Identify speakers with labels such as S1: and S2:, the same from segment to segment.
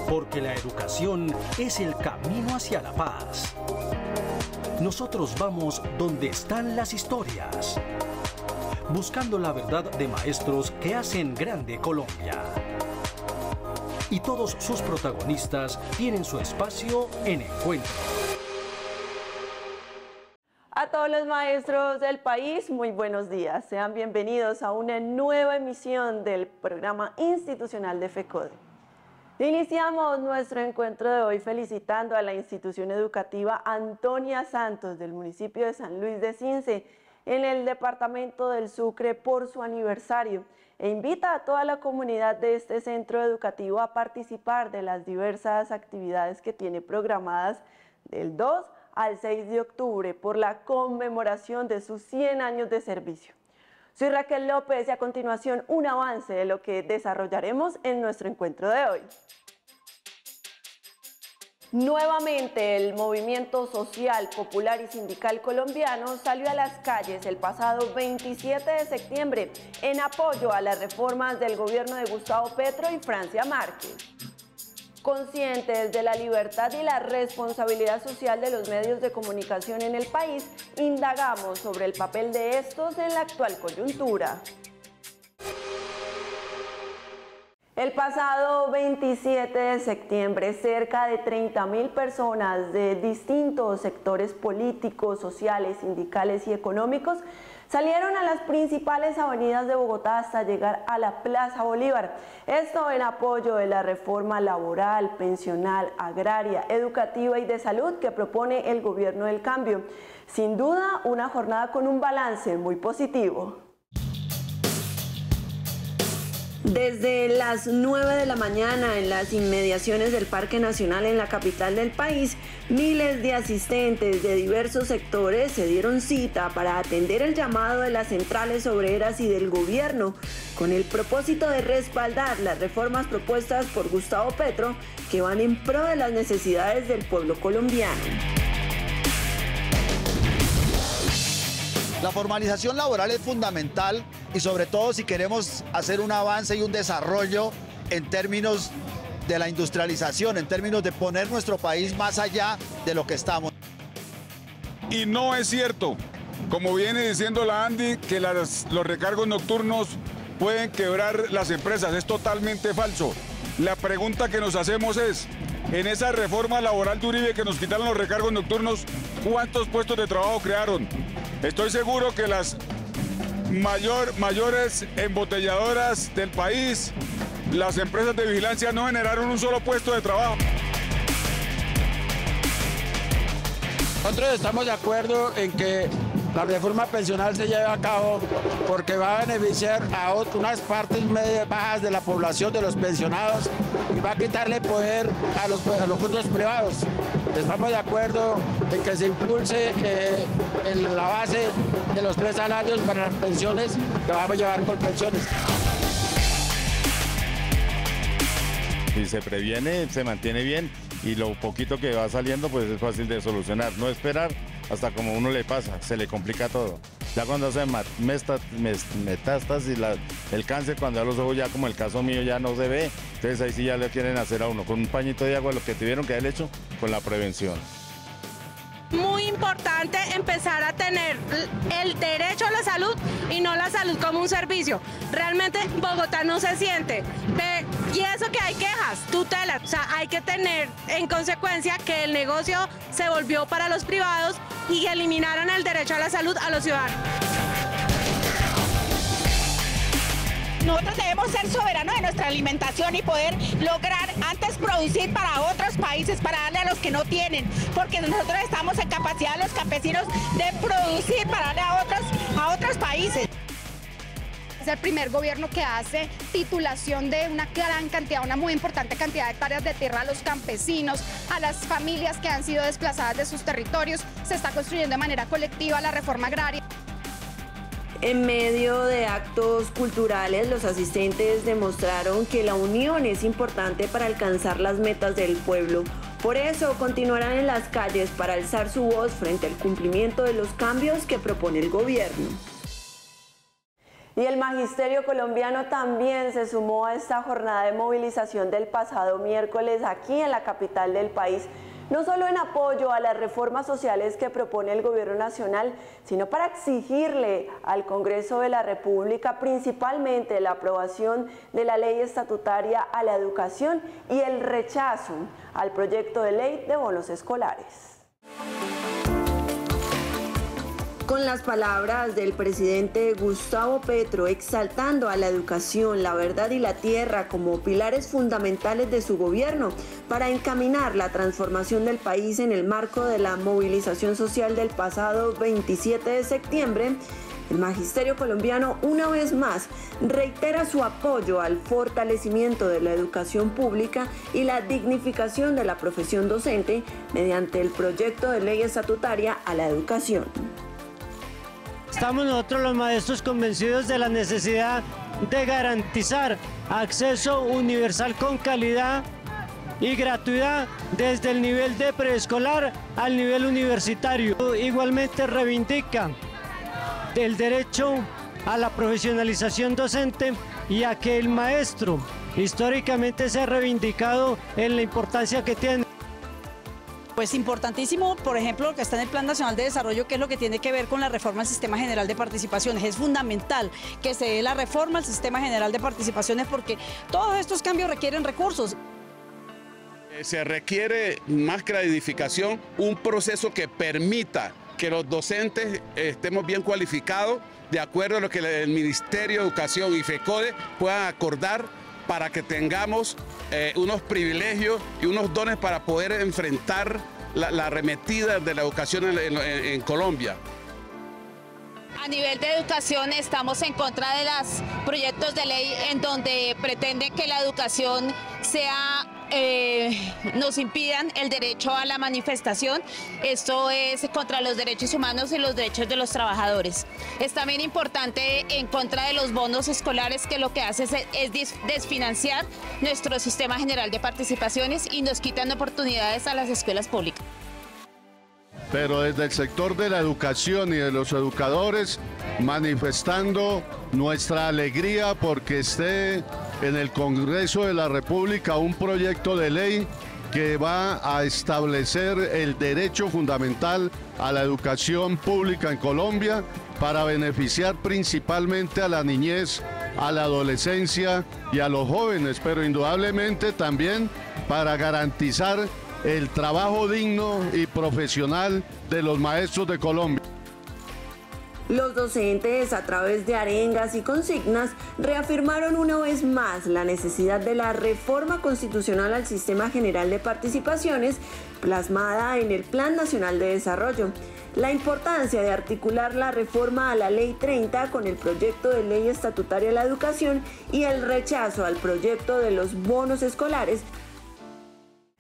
S1: Porque la educación es el camino hacia la paz. Nosotros vamos donde están las historias, buscando la verdad de maestros que hacen grande Colombia. Y todos sus protagonistas tienen su espacio en Encuentro.
S2: A todos los maestros del país, muy buenos días. Sean bienvenidos a una nueva emisión del programa institucional de FECODE. Iniciamos nuestro encuentro de hoy felicitando a la institución educativa Antonia Santos del municipio de San Luis de Cince, en el departamento del Sucre, por su aniversario, e invita a toda la comunidad de este centro educativo a participar de las diversas actividades que tiene programadas del 2 al 6 de octubre por la conmemoración de sus 100 años de servicio. Soy Raquel López y a continuación un avance de lo que desarrollaremos en nuestro encuentro de hoy. Nuevamente, el movimiento social, popular y sindical colombiano salió a las calles el pasado 27 de septiembre en apoyo a las reformas del gobierno de Gustavo Petro y Francia Márquez. Conscientes de la libertad y la responsabilidad social de los medios de comunicación en el país, indagamos sobre el papel de estos en la actual coyuntura. El pasado 27 de septiembre, cerca de 30.000 personas de distintos sectores políticos, sociales, sindicales y económicos salieron a las principales avenidas de Bogotá hasta llegar a la Plaza Bolívar. Esto en apoyo de la reforma laboral, pensional, agraria, educativa y de salud que propone el Gobierno del Cambio. Sin duda, una jornada con un balance muy positivo. Desde las 9 de la mañana en las inmediaciones del Parque Nacional en la capital del país, miles de asistentes de diversos sectores se dieron cita para atender el llamado de las centrales obreras y del gobierno, con el propósito de respaldar las reformas propuestas por Gustavo Petro que van en pro de las necesidades del pueblo colombiano.
S3: La formalización laboral es fundamental y sobre todo si queremos hacer un avance y un desarrollo en términos de la industrialización, en términos de poner nuestro país más allá de lo que estamos.
S4: Y no es cierto, como viene diciendo la ANDI, que los recargos nocturnos pueden quebrar las empresas. Es totalmente falso. La pregunta que nos hacemos es, en esa reforma laboral de Uribe que nos quitaron los recargos nocturnos, ¿cuántos puestos de trabajo crearon? Estoy seguro que las mayores embotelladoras del país, las empresas de vigilancia no generaron un solo puesto de trabajo.
S5: Nosotros estamos de acuerdo en que la reforma pensional se lleve a cabo porque va a beneficiar a unas partes medias bajas de la población, de los pensionados, y va a quitarle poder a los fondos privados. Estamos de acuerdo en que se impulse en la base de los 3 salarios para las pensiones que vamos a llevar con pensiones.
S6: Si se previene, se mantiene bien y lo poquito que va saliendo pues es fácil de solucionar. No esperar hasta como uno le pasa, se le complica todo. Ya cuando hace metástasis, el cáncer, cuando a los ojos ya como el caso mío ya no se ve, entonces ahí sí ya le quieren hacer a uno con un pañito de agua lo que tuvieron que haber hecho con la prevención.
S7: Muy importante empezar a tener el derecho a la salud y no la salud como un servicio. Realmente Bogotá no se siente. Y eso que hay quejas, tutelas. O sea, hay que tener en consecuencia que el negocio se volvió para los privados y eliminaron el derecho a la salud a los ciudadanos.
S8: Nosotros debemos ser soberanos de nuestra alimentación y poder lograr antes producir para otros países, para darle a los que no tienen, porque nosotros estamos en capacidad, los campesinos, de producir para darle a otros países.
S9: Es el primer gobierno que hace titulación de una gran cantidad, una muy importante cantidad de hectáreas de tierra a los campesinos, a las familias que han sido desplazadas de sus territorios. Se está construyendo de manera colectiva la reforma agraria.
S2: En medio de actos culturales, los asistentes demostraron que la unión es importante para alcanzar las metas del pueblo. Por eso continuarán en las calles para alzar su voz frente al cumplimiento de los cambios que propone el gobierno. Y el magisterio colombiano también se sumó a esta jornada de movilización del pasado miércoles aquí en la capital del país, no solo en apoyo a las reformas sociales que propone el gobierno nacional, sino para exigirle al Congreso de la República principalmente la aprobación de la ley estatutaria a la educación y el rechazo al proyecto de ley de bonos escolares. Con las palabras del presidente Gustavo Petro exaltando a la educación, la verdad y la tierra como pilares fundamentales de su gobierno para encaminar la transformación del país en el marco de la movilización social del pasado 27 de septiembre, el magisterio colombiano una vez más reitera su apoyo al fortalecimiento de la educación pública y la dignificación de la profesión docente mediante el proyecto de ley estatutaria a la educación.
S10: Estamos nosotros los maestros convencidos de la necesidad de garantizar acceso universal con calidad y gratuidad desde el nivel de preescolar al nivel universitario. Igualmente reivindica el derecho a la profesionalización docente y a que el maestro históricamente se ha reivindicado en la importancia que tiene.
S11: Pues importantísimo, por ejemplo, lo que está en el Plan Nacional de Desarrollo, que es lo que tiene que ver con la reforma al Sistema General de Participaciones. Es fundamental que se dé la reforma al Sistema General de Participaciones porque todos estos cambios requieren recursos.
S12: Se requiere más clarificación, un proceso que permita que los docentes estemos bien cualificados de acuerdo a lo que el Ministerio de Educación y FECODE puedan acordar para que tengamos unos privilegios y unos dones para poder enfrentar la arremetida de la educación en Colombia.
S8: A nivel de educación estamos en contra de los proyectos de ley en donde pretenden que la educación sea nos impidan el derecho a la manifestación. Esto es contra los derechos humanos y los derechos de los trabajadores. Es también importante en contra de los bonos escolares, que lo que hace es desfinanciar nuestro Sistema General de Participaciones y nos quitan oportunidades a las escuelas públicas.
S13: Pero desde el sector de la educación y de los educadores, manifestando nuestra alegría porque esté en el Congreso de la República un proyecto de ley que va a establecer el derecho fundamental a la educación pública en Colombia para beneficiar principalmente a la niñez, a la adolescencia y a los jóvenes, pero indudablemente también para garantizar el trabajo digno y profesional de los maestros de Colombia.
S2: Los docentes, a través de arengas y consignas, reafirmaron una vez más la necesidad de la reforma constitucional al Sistema General de Participaciones plasmada en el Plan Nacional de Desarrollo, la importancia de articular la reforma a la Ley 30 con el proyecto de ley estatutaria de la educación y el rechazo al proyecto de los bonos escolares.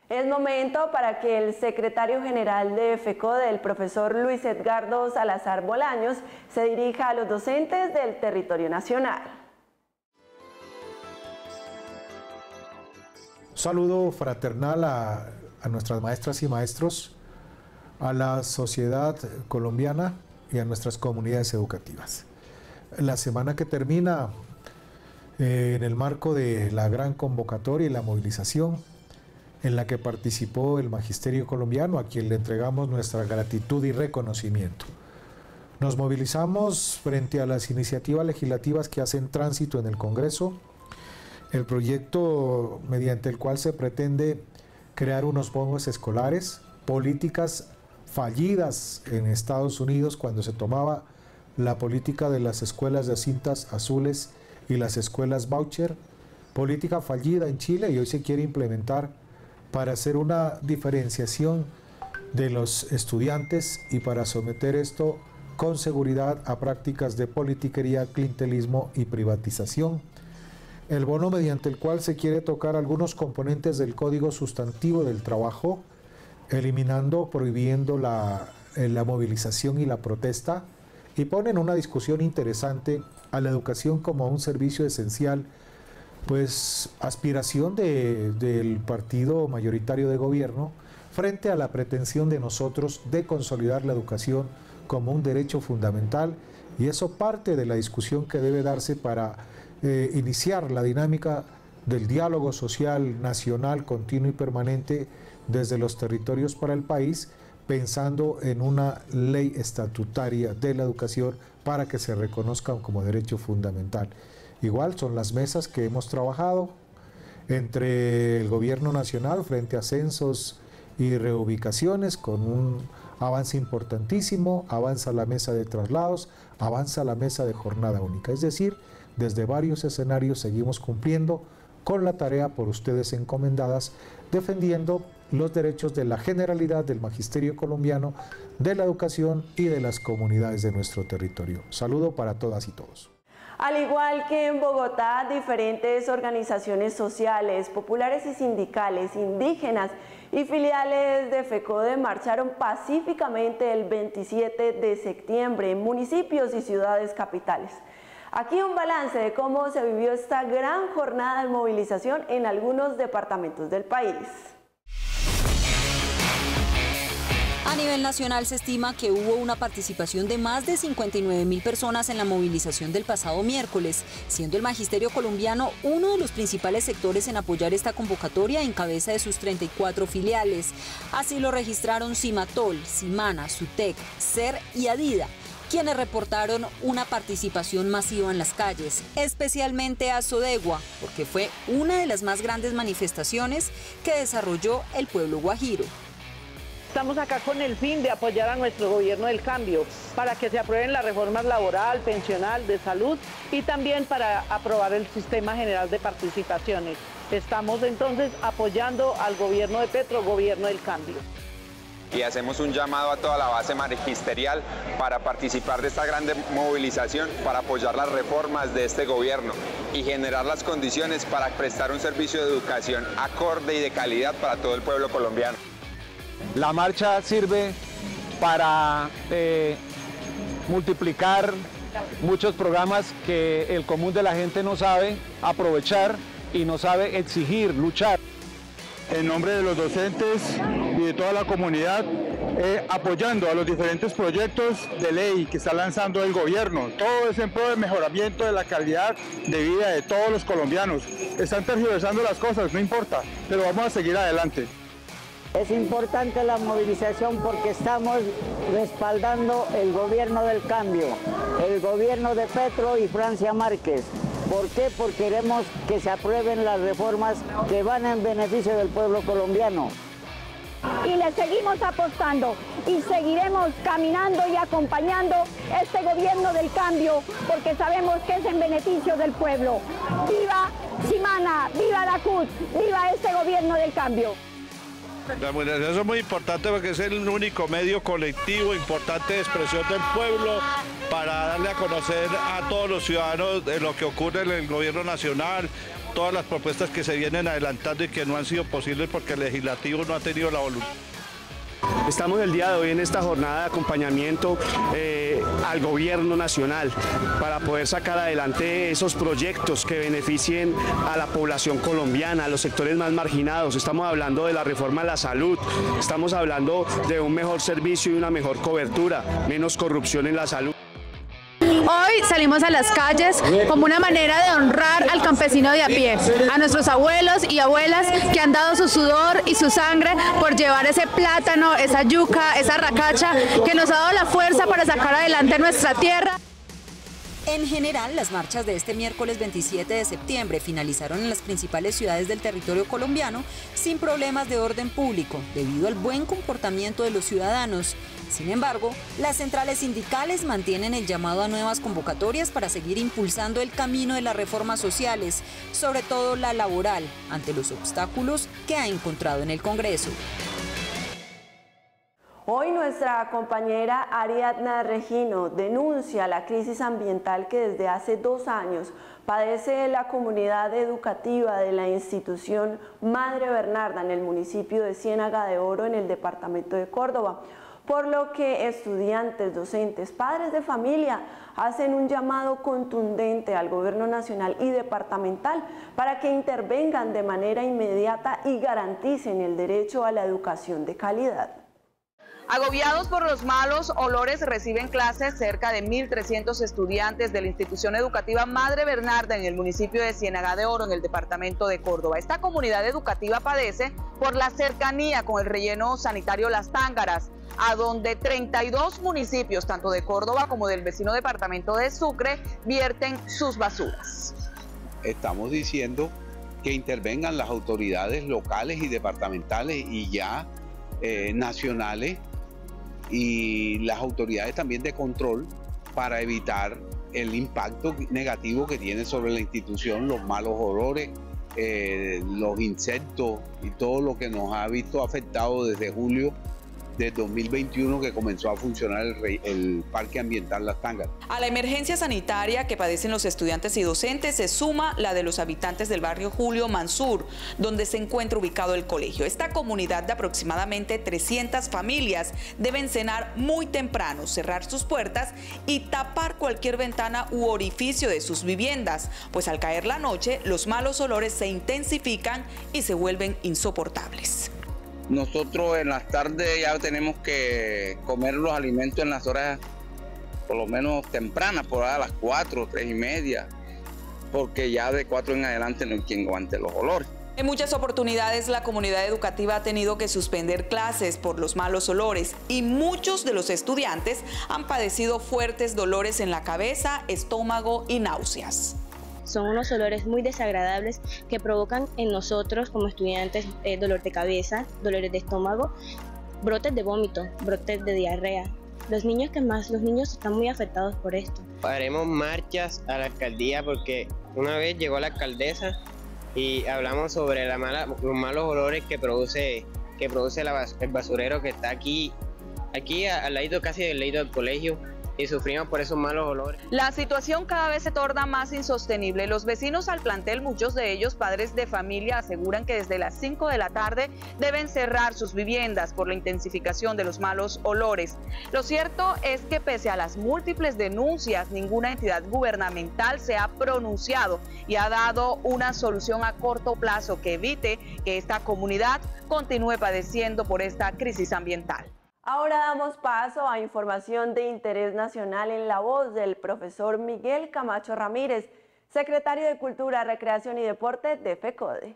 S2: Es momento para que el secretario general de FECODE, el profesor Luis Edgardo Salazar Bolaños, se dirija a los docentes del territorio nacional.
S14: Un saludo fraternal a nuestras maestras y maestros, a la sociedad colombiana y a nuestras comunidades educativas. La semana que termina, en el marco de la gran convocatoria y la movilización, en la que participó el magisterio colombiano, a quien le entregamos nuestra gratitud y reconocimiento. Nos movilizamos frente a las iniciativas legislativas que hacen tránsito en el Congreso, el proyecto mediante el cual se pretende crear unos bonos escolares, políticas fallidas en Estados Unidos cuando se tomaba la política de las escuelas de cintas azules y las escuelas voucher, política fallida en Chile y hoy se quiere implementar para hacer una diferenciación de los estudiantes y para someter esto con seguridad a prácticas de politiquería, clientelismo y privatización. El bono mediante el cual se quiere tocar algunos componentes del Código Sustantivo del Trabajo, eliminando, prohibiendo la movilización y la protesta, y ponen una discusión interesante a la educación como un servicio esencial, pues aspiración del partido mayoritario de gobierno frente a la pretensión de nosotros de consolidar la educación como un derecho fundamental Y eso parte de la discusión que debe darse para iniciar la dinámica del diálogo social nacional, continuo y permanente desde los territorios para el país, pensando en una ley estatutaria de la educación para que se reconozcan como derecho fundamental. Igual son las mesas que hemos trabajado entre el gobierno nacional frente a censos y reubicaciones, con un avance importantísimo, avanza la mesa de traslados, avanza la mesa de jornada única. Es decir, desde varios escenarios seguimos cumpliendo con la tarea por ustedes encomendadas, defendiendo los derechos de la generalidad del magisterio colombiano, de la educación y de las comunidades de nuestro territorio. Saludo para todas y todos.
S2: Al igual que en Bogotá, diferentes organizaciones sociales, populares y sindicales, indígenas y filiales de FECODE marcharon pacíficamente el 27 de septiembre en municipios y ciudades capitales. Aquí un balance de cómo se vivió esta gran jornada de movilización en algunos departamentos del país.
S15: A nivel nacional se estima que hubo una participación de más de 59.000 personas en la movilización del pasado miércoles, siendo el magisterio colombiano uno de los principales sectores en apoyar esta convocatoria en cabeza de sus 34 filiales. Así lo registraron Cimatol, Cimana, SUTEC, SER y ADIDA, quienes reportaron una participación masiva en las calles, especialmente a Sodegua, porque fue una de las más grandes manifestaciones que desarrolló el pueblo guajiro.
S16: Estamos acá con el fin de apoyar a nuestro gobierno del cambio para que se aprueben las reformas laboral, pensional, de salud y también para aprobar el sistema general de participaciones. Estamos entonces apoyando al gobierno de Petro, gobierno del cambio.
S17: Y hacemos un llamado a toda la base magisterial para participar de esta grande movilización, para apoyar las reformas de este gobierno y generar las condiciones para prestar un servicio de educación acorde y de calidad para todo el pueblo colombiano.
S18: La marcha sirve para multiplicar muchos programas que el común de la gente no sabe aprovechar y no sabe exigir, luchar.
S19: En nombre de los docentes y de toda la comunidad, apoyando a los diferentes proyectos de ley que está lanzando el gobierno. Todo es en pro del mejoramiento de la calidad de vida de todos los colombianos. Están tergiversando las cosas, no importa, pero vamos a seguir adelante.
S20: Es importante la movilización porque estamos respaldando el gobierno del cambio, el gobierno de Petro y Francia Márquez. ¿Por qué? Porque queremos que se aprueben las reformas que van en beneficio del pueblo colombiano.
S21: Y le seguimos apostando y seguiremos caminando y acompañando este gobierno del cambio porque sabemos que es en beneficio del pueblo. ¡Viva Cimana! ¡Viva la CUT! ¡Viva este gobierno del cambio!
S22: La movilización es muy importante porque es el único medio colectivo importante de expresión del pueblo para darle a conocer a todos los ciudadanos de lo que ocurre en el gobierno nacional, todas las propuestas que se vienen adelantando y que no han sido posibles porque el legislativo no ha tenido la voluntad.
S23: Estamos el día de hoy en esta jornada de acompañamiento al gobierno nacional para poder sacar adelante esos proyectos que beneficien a la población colombiana, a los sectores más marginados. Estamos hablando de la reforma a la salud, estamos hablando de un mejor servicio y una mejor cobertura, menos corrupción en la salud.
S24: Hoy salimos a las calles como una manera de honrar al campesino de a pie, a nuestros abuelos y abuelas que han dado su sudor y su sangre por llevar ese plátano, esa yuca, esa racacha que nos ha dado la fuerza para sacar adelante nuestra tierra.
S15: En general, las marchas de este miércoles 27 de septiembre finalizaron en las principales ciudades del territorio colombiano sin problemas de orden público, debido al buen comportamiento de los ciudadanos. Sin embargo, las centrales sindicales mantienen el llamado a nuevas convocatorias para seguir impulsando el camino de las reformas sociales, sobre todo la laboral, ante los obstáculos que ha encontrado en el Congreso.
S2: Hoy nuestra compañera Ariadna Regino denuncia la crisis ambiental que desde hace 2 años padece la comunidad educativa de la institución Madre Bernarda en el municipio de Ciénaga de Oro en el departamento de Córdoba, por lo que estudiantes, docentes, padres de familia hacen un llamado contundente al gobierno nacional y departamental para que intervengan de manera inmediata y garanticen el derecho a la educación de calidad.
S1: Agobiados por los malos olores, reciben clases cerca de 1.300 estudiantes de la institución educativa Madre Bernarda en el municipio de Ciénaga de Oro, en el departamento de Córdoba. Esta comunidad educativa padece por la cercanía con el relleno sanitario Las Tángaras, a donde 32 municipios, tanto de Córdoba como del vecino departamento de Sucre, vierten sus basuras.
S3: Estamos diciendo que intervengan las autoridades locales y departamentales y ya nacionales, y las autoridades también de control, para evitar el impacto negativo que tiene sobre la institución los malos olores, los insectos y todo lo que nos ha visto afectado desde julio de 2021, que comenzó a funcionar el Parque Ambiental Las Tángaras.
S1: A la emergencia sanitaria que padecen los estudiantes y docentes se suma la de los habitantes del barrio Julio Mansur, donde se encuentra ubicado el colegio. Esta comunidad de aproximadamente 300 familias deben cenar muy temprano, cerrar sus puertas y tapar cualquier ventana u orificio de sus viviendas, pues al caer la noche los malos olores se intensifican y se vuelven insoportables.
S4: Nosotros en las tardes ya tenemos que comer los alimentos en las horas por lo menos tempranas, por ahí a las 4, 3:30, porque ya de 4 en adelante no hay quien aguante los olores.
S1: En muchas oportunidades la comunidad educativa ha tenido que suspender clases por los malos olores y muchos de los estudiantes han padecido fuertes dolores en la cabeza, estómago y náuseas.
S5: Son unos olores muy desagradables que provocan en nosotros como estudiantes dolor de cabeza, dolores de estómago, brotes de vómito, brotes de diarrea. Los niños están muy afectados por esto.
S25: Haremos marchas a la alcaldía porque una vez llegó la alcaldesa y hablamos sobre los malos olores que produce el basurero que está aquí al lado, casi del lado del colegio, y sufrimos por esos malos olores.
S1: La situación cada vez se torna más insostenible. Los vecinos al plantel, muchos de ellos padres de familia, aseguran que desde las 5 de la tarde deben cerrar sus viviendas por la intensificación de los malos olores. Lo cierto es que pese a las múltiples denuncias, ninguna entidad gubernamental se ha pronunciado y ha dado una solución a corto plazo que evite que esta comunidad continúe padeciendo por esta crisis ambiental.
S2: Ahora damos paso a información de interés nacional en la voz del profesor Miguel Camacho Ramírez, secretario de Cultura, Recreación y Deporte de FECODE.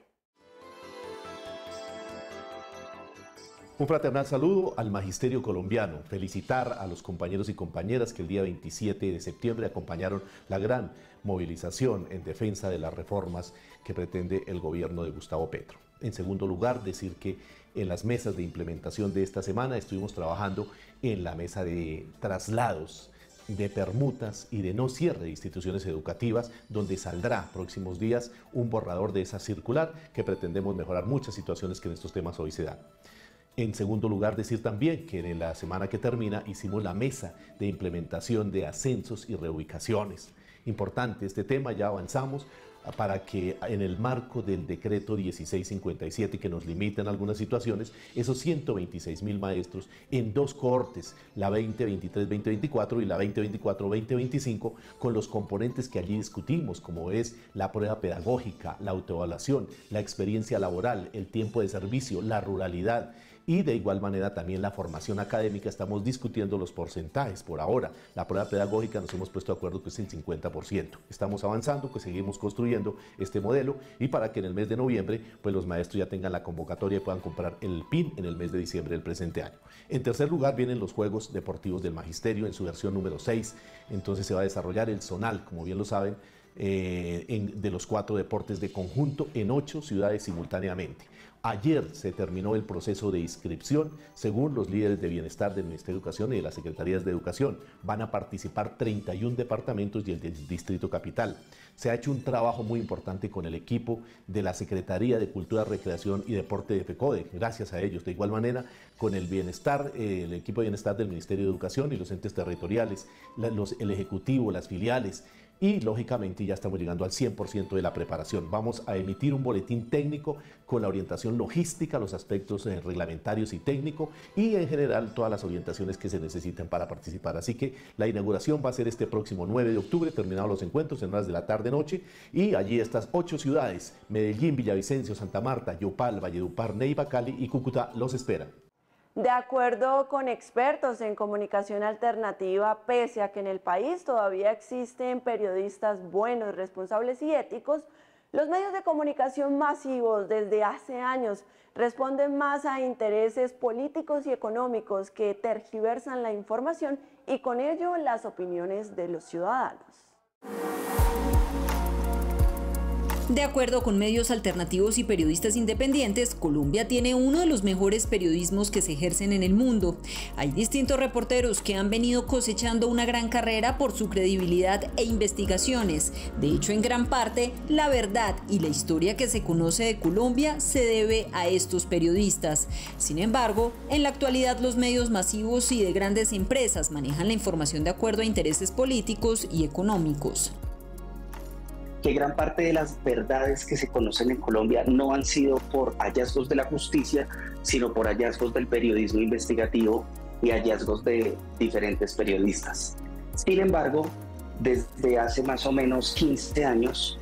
S26: Un fraternal saludo al magisterio colombiano, felicitar a los compañeros y compañeras que el día 27 de septiembre acompañaron la gran movilización en defensa de las reformas que pretende el gobierno de Gustavo Petro. En segundo lugar, decir que en las mesas de implementación de esta semana estuvimos trabajando en la mesa de traslados, de permutas y de no cierre de instituciones educativas, donde saldrá próximos días un borrador de esa circular que pretendemos mejorar muchas situaciones que en estos temas hoy se dan. En segundo lugar, decir también que en la semana que termina hicimos la mesa de implementación de ascensos y reubicaciones. Importante este tema, ya avanzamos para que en el marco del decreto 1657 que nos limita en algunas situaciones, esos 126.000 maestros en dos cohortes, la 2023-2024 y la 2024-2025, con los componentes que allí discutimos, como es la prueba pedagógica, la autoevaluación, la experiencia laboral, el tiempo de servicio, la ruralidad, y de igual manera también la formación académica. Estamos discutiendo los porcentajes por ahora. La prueba pedagógica nos hemos puesto de acuerdo que es el 50%. Estamos avanzando, que seguimos construyendo este modelo, y para que en el mes de noviembre pues los maestros ya tengan la convocatoria y puedan comprar el PIN en el mes de diciembre del presente año. En tercer lugar vienen los Juegos Deportivos del Magisterio en su versión número 6. Entonces se va a desarrollar el zonal, como bien lo saben, de los 4 deportes de conjunto en 8 ciudades simultáneamente. Ayer se terminó el proceso de inscripción. Según los líderes de bienestar del Ministerio de Educación y de las Secretarías de Educación, van a participar 31 departamentos y el del Distrito Capital. Se ha hecho un trabajo muy importante con el equipo de la Secretaría de Cultura, Recreación y Deporte de FECODE, gracias a ellos. De igual manera, con el bienestar, el equipo de bienestar del Ministerio de Educación y los entes territoriales, el Ejecutivo, las filiales, y lógicamente ya estamos llegando al 100% de la preparación. Vamos a emitir un boletín técnico con la orientación logística, los aspectos reglamentarios y técnicos, y en general todas las orientaciones que se necesitan para participar. Así que la inauguración va a ser este próximo 9 de octubre, terminados los encuentros en horas de la tarde-noche, y allí estas 8 ciudades, Medellín, Villavicencio, Santa Marta, Yopal, Valledupar, Neiva, Cali y Cúcuta, los esperan.
S2: De acuerdo con expertos en comunicación alternativa, pese a que en el país todavía existen periodistas buenos, responsables y éticos, los medios de comunicación masivos desde hace años responden más a intereses políticos y económicos que tergiversan la información y con ello las opiniones de los ciudadanos.
S15: De acuerdo con medios alternativos y periodistas independientes, Colombia tiene uno de los mejores periodismos que se ejercen en el mundo. Hay distintos reporteros que han venido cosechando una gran carrera por su credibilidad e investigaciones. De hecho, en gran parte, la verdad y la historia que se conoce de Colombia se debe a estos periodistas. Sin embargo, en la actualidad los medios masivos y de grandes empresas manejan la información de acuerdo a intereses políticos y económicos.
S6: Que gran parte de las verdades que se conocen en Colombia no han sido por hallazgos de la justicia, sino por hallazgos del periodismo investigativo y hallazgos de diferentes periodistas. Sin embargo, desde hace más o menos 15 años,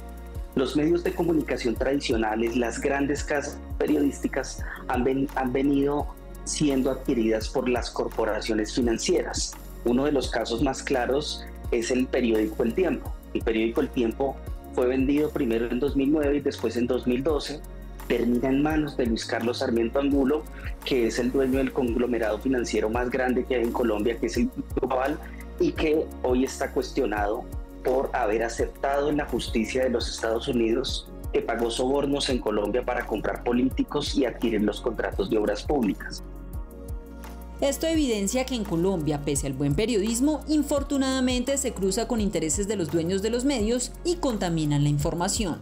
S6: los medios de comunicación tradicionales, las grandes casas periodísticas han venido siendo adquiridas por las corporaciones financieras. Uno de los casos más claros es el periódico El Tiempo. El periódico El Tiempo fue vendido primero en 2009 y después en 2012, termina en manos de Luis Carlos Sarmiento Angulo, que es el dueño del conglomerado financiero más grande que hay en Colombia, que es el Grupo Aval, y que hoy está cuestionado por haber aceptado en la justicia de los Estados Unidos que pagó sobornos en Colombia para comprar políticos y adquirir los contratos de obras públicas.
S15: Esto evidencia que en Colombia, pese al buen periodismo, infortunadamente se cruza con intereses de los dueños de los medios y contaminan la información.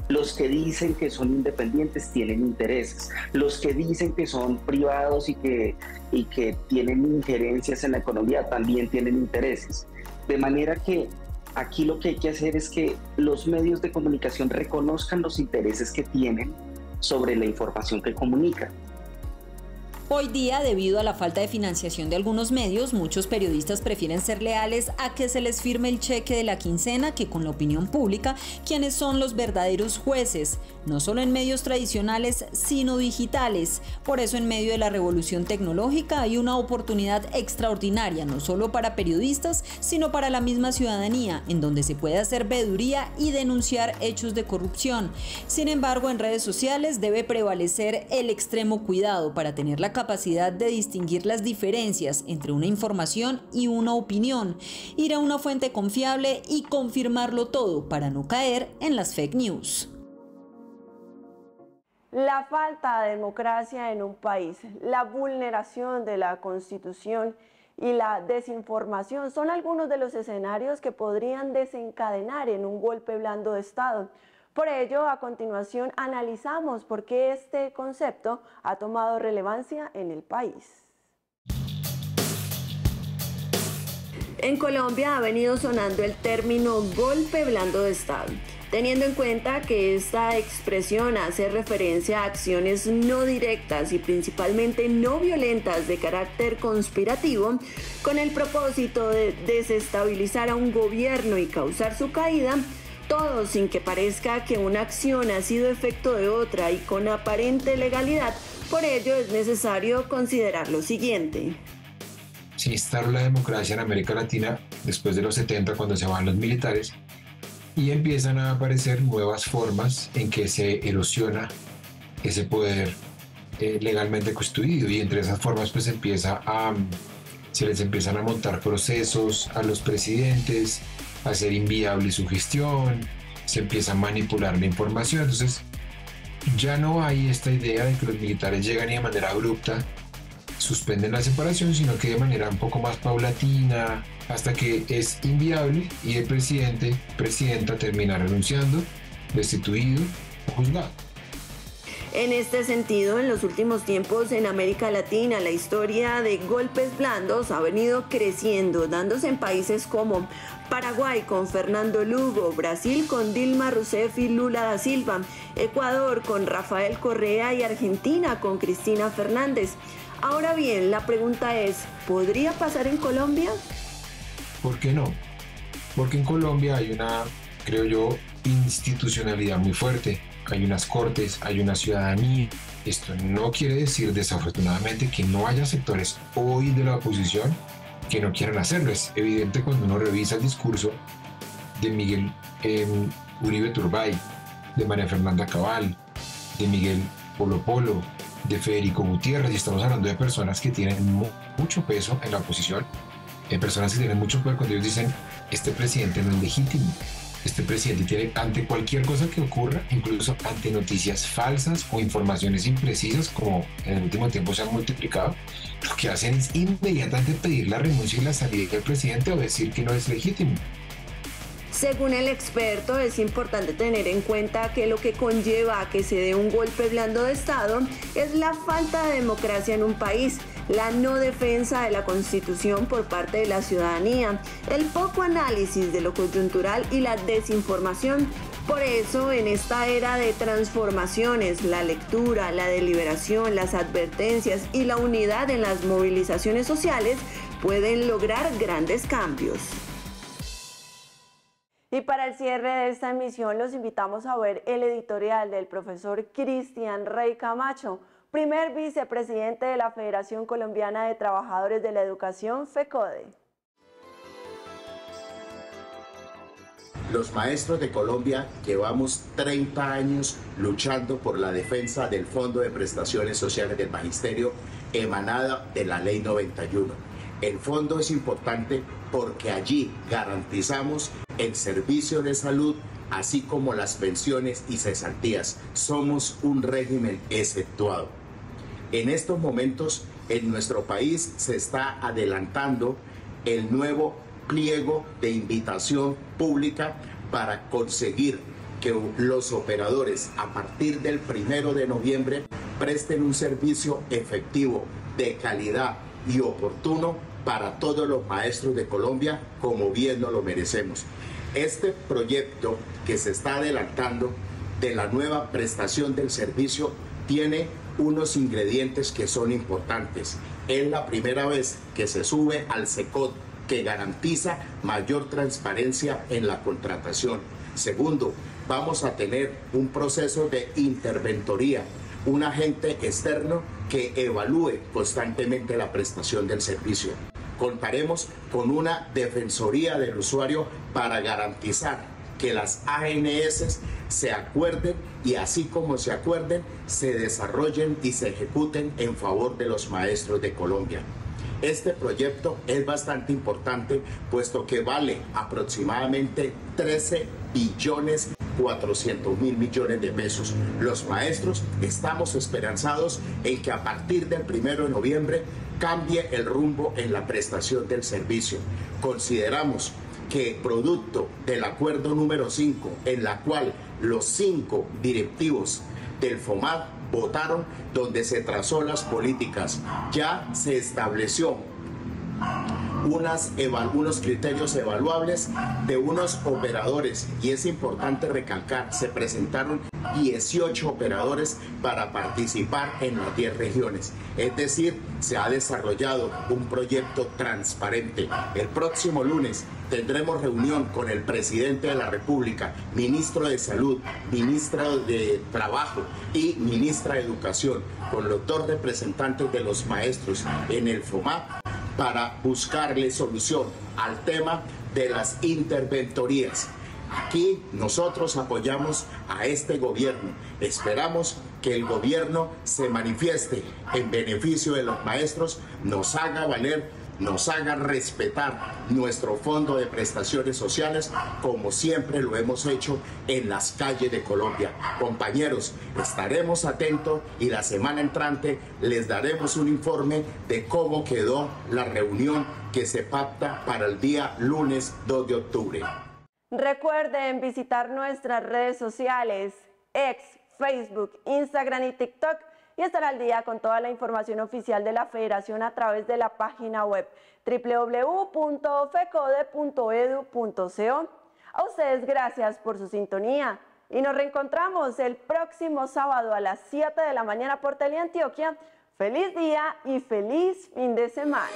S6: Los que dicen que son independientes tienen intereses. Los que dicen que son privados y que tienen injerencias en la economía también tienen intereses. De manera que aquí lo que hay que hacer es que los medios de comunicación reconozcan los intereses que tienen sobre la información que comunican.
S15: Hoy día, debido a la falta de financiación de algunos medios, muchos periodistas prefieren ser leales a que se les firme el cheque de la quincena que con la opinión pública, quienes son los verdaderos jueces, no solo en medios tradicionales, sino digitales. Por eso, en medio de la revolución tecnológica hay una oportunidad extraordinaria, no solo para periodistas, sino para la misma ciudadanía, en donde se puede hacer veeduría y denunciar hechos de corrupción. Sin embargo, en redes sociales debe prevalecer el extremo cuidado para tener la capacidad de distinguir las diferencias entre una información y una opinión, ir a una fuente confiable y confirmarlo todo para no caer en las fake news.
S2: La falta de democracia en un país, la vulneración de la Constitución y la desinformación son algunos de los escenarios que podrían desencadenar en un golpe blando de Estado. Por ello, a continuación analizamos por qué este concepto ha tomado relevancia en el país. En Colombia ha venido sonando el término golpe blando de Estado, teniendo en cuenta que esta expresión hace referencia a acciones no directas y principalmente no violentas de carácter conspirativo, con el propósito de desestabilizar a un gobierno y causar su caída, todo sin que parezca que una acción ha sido efecto de otra y con aparente legalidad. Por ello es necesario considerar lo siguiente.
S7: Se instauró la democracia en América Latina después de los 70, cuando se van los militares, y empiezan a aparecer nuevas formas en que se erosiona ese poder legalmente constituido, y entre esas formas pues se les empiezan a montar procesos a los presidentes, a hacer inviable su gestión, se empieza a manipular la información. Entonces ya no hay esta idea de que los militares llegan y de manera abrupta suspenden la separación, sino que de manera un poco más paulatina, hasta que es inviable y el presidenta termina renunciando, destituido o juzgado.
S2: En este sentido, en los últimos tiempos en América Latina, la historia de golpes blandos ha venido creciendo, dándose en países como Paraguay con Fernando Lugo, Brasil con Dilma Rousseff y Lula da Silva, Ecuador con Rafael Correa y Argentina con Cristina Fernández. Ahora bien, la pregunta es, ¿podría pasar en Colombia?
S7: ¿Por qué no? Porque en Colombia hay una, creo yo, institucionalidad muy fuerte. hay unas cortes, hay una ciudadanía. Esto no quiere decir, desafortunadamente, que no haya sectores hoy de la oposición que no quieran hacerlo. Es evidente cuando uno revisa el discurso de Miguel Uribe Turbay, de María Fernanda Cabal, de Miguel Polo Polo, de Federico Gutiérrez, y estamos hablando de personas que tienen mucho peso en la oposición, personas que tienen mucho poder, cuando ellos dicen, este presidente no es legítimo, este presidente tiene, ante cualquier cosa que ocurra, incluso ante noticias falsas o informaciones imprecisas, como en el último tiempo se han multiplicado, lo que hacen es inmediatamente pedir la renuncia y la salida del presidente o decir que no es legítimo.
S2: Según el experto, es importante tener en cuenta que lo que conlleva a que se dé un golpe blando de Estado es la falta de democracia en un país, la no defensa de la Constitución por parte de la ciudadanía, el poco análisis de lo coyuntural y la desinformación. Por eso, en esta era de transformaciones, la lectura, la deliberación, las advertencias y la unidad en las movilizaciones sociales pueden lograr grandes cambios. Y para el cierre de esta emisión los invitamos a ver el editorial del profesor Cristian Rey Camacho, primer vicepresidente de la Federación Colombiana de Trabajadores de la Educación, FECODE.
S8: Los maestros de Colombia llevamos 30 años luchando por la defensa del Fondo de Prestaciones Sociales del Magisterio emanada de la Ley 91. El fondo es importante porque allí garantizamos el servicio de salud, así como las pensiones y cesantías. Somos un régimen exceptuado. En estos momentos, en nuestro país se está adelantando el nuevo pliego de invitación pública para conseguir que los operadores, a partir del 1 de noviembre, presten un servicio efectivo, de calidad y oportuno para todos los maestros de Colombia, como bien nos lo merecemos. Este proyecto que se está adelantando de la nueva prestación del servicio tiene unos ingredientes que son importantes. Es la primera vez que se sube al SECOT, que garantiza mayor transparencia en la contratación. Segundo, vamos a tener un proceso de interventoría, un agente externo que evalúe constantemente la prestación del servicio. Contaremos con una defensoría del usuario para garantizar que las ANS se acuerden y, así como se acuerden, se desarrollen y se ejecuten en favor de los maestros de Colombia. Este proyecto es bastante importante, puesto que vale aproximadamente 13.400.000 millones de pesos. Los maestros estamos esperanzados en que a partir del 1 de noviembre cambie el rumbo en la prestación del servicio. Consideramos que, producto del acuerdo número 5, en la cual los 5 directivos del FOMAD votaron, donde se trazó las políticas, ya se estableció unos criterios evaluables de unos operadores, y es importante recalcar, se presentaron 18 operadores para participar en las 10 regiones. Es decir, se ha desarrollado un proyecto transparente. El próximo lunes tendremos reunión con el presidente de la República, ministro de Salud, ministro de Trabajo y ministra de Educación, con los 2 representantes de los maestros en el FOMAD, para buscarle solución al tema de las interventorías. Aquí nosotros apoyamos a este gobierno. Esperamos que el gobierno se manifieste en beneficio de los maestros, nos haga valer, nos haga respetar nuestro Fondo de Prestaciones Sociales, como siempre lo hemos hecho en las calles de Colombia. Compañeros, estaremos atentos y la semana entrante les daremos un informe de cómo quedó la reunión que se pacta para el día lunes 2 de octubre.
S2: Recuerden visitar nuestras redes sociales, X, Facebook, Instagram y TikTok, y estar al día con toda la información oficial de la Federación a través de la página web www.fecode.edu.co. A ustedes gracias por su sintonía y nos reencontramos el próximo sábado a las 7 de la mañana por Teleantioquia. Feliz día y feliz fin de semana.